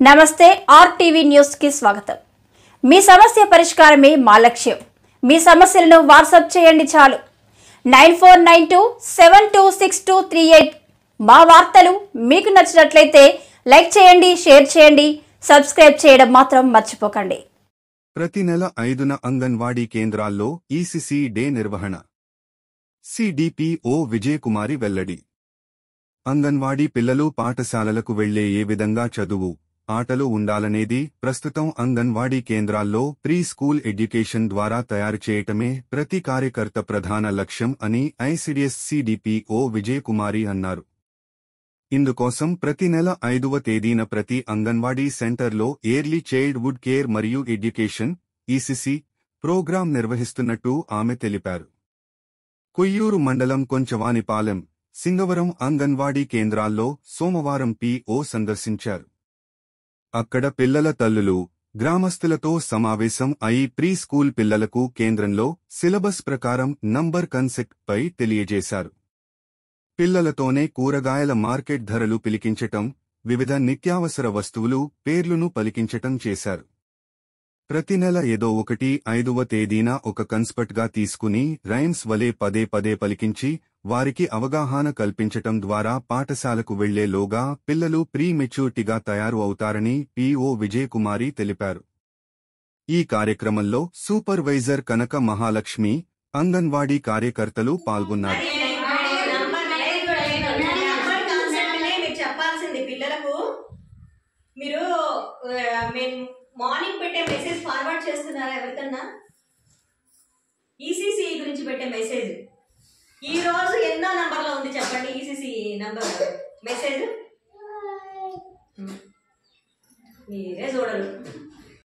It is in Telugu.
నమస్తే ఆర్టీవీ న్యూస్ కి స్వాగతం। మీ సమస్య పరిష్కారమే మా లక్ష్యం। మీ సమస్యలను వాట్సాప్ చేయండి చాలు 9492726238। మా వార్తలు మీకు నచ్చినట్లయితే లైక్ చేయండి, షేర్ చేయండి, సబ్స్క్రైబ్ చేయడం మాత్రం మర్చిపోకండి। ప్రతి నెల 5న అంగన్వాడీ కేంద్రాల్లో ఈసీసీ డే నిర్వహణ। సిడిపిఓ విజయకుమారి వెల్లడి। అంగన్వాడీ పిల్లలు పాఠశాలలకు వెళ్లే ఏ విధంగా చదువు ఆటలు ఉండాలనేది ప్రస్తుతం అంగన్వాడీ కేంద్రాల్లో ప్రీ స్కూల్ ఎడ్యుకేషన్ ద్వారా తయారు చేయటమే ప్రతి కార్యకర్త ప్రధాన లక్ష్యం అని ఐసిడిఎస్ సిడిపిఓ విజయకుమారి అన్నారు। ఇందుకోసం ప్రతి నెల 5వ తేదీన ప్రతి అంగన్వాడీ సెంటర్లో ఎర్లీ చైల్డ్హుడ్ కేర్ మరియు ఎడ్యుకేషన్ ఈసీసీ ప్రోగ్రాం నిర్వహిస్తున్నట్టు ఆమె తెలిపారు। కొయ్యూరు మండలం కొంచవానిపాలెం, సింగవరం అంగన్వాడీ కేంద్రాల్లో సోమవారం పిఓ సందర్శించారు। అక్కడ పిల్లల తల్లులు, గ్రామస్తులతో సమావేశం అయి ప్రీ స్కూల్ పిల్లలకు కేంద్రంలో సిలబస్ ప్రకారం నంబర్ కన్సెప్ట్ పై తెలియజేశారు। పిల్లలతోనే కూరగాయల మార్కెట్ ధరలు పిలికించటం, వివిధ నిత్యావసర వస్తువులు పేర్లును పలికించటం చేశారు। ప్రతి నెల ఏదో ఒకటి 5వ తేదీన ఒక కన్స్పట్గా తీసుకుని రైమ్స్ వలె పదే పదే పలికించి వారికి అవగాహన కల్పించటం ద్వారా పాఠశాలకు వెళ్లేలోగా పిల్లలు ప్రీ మెచ్యూరిటీగా తయారు అవుతారని పిఓ విజయకుమారి తెలిపారు। ఈ కార్యక్రమంలో సూపర్వైజర్ కనక మహాలక్ష్మి, అంగన్వాడీ కార్యకర్తలు పాల్గొన్నారు। మార్నింగ్ పెట్టే మెసేజ్ ఫార్వర్డ్ చేస్తున్నారా ఎవరికన్నా? ఈసీసీ గురించి పెట్టే మెసేజ్ ఈ రోజు ఎన్నో నంబర్లో ఉంది చెప్పండి? ఈసీసీ నంబర్ మెసేజ్ మీరే చూడరు।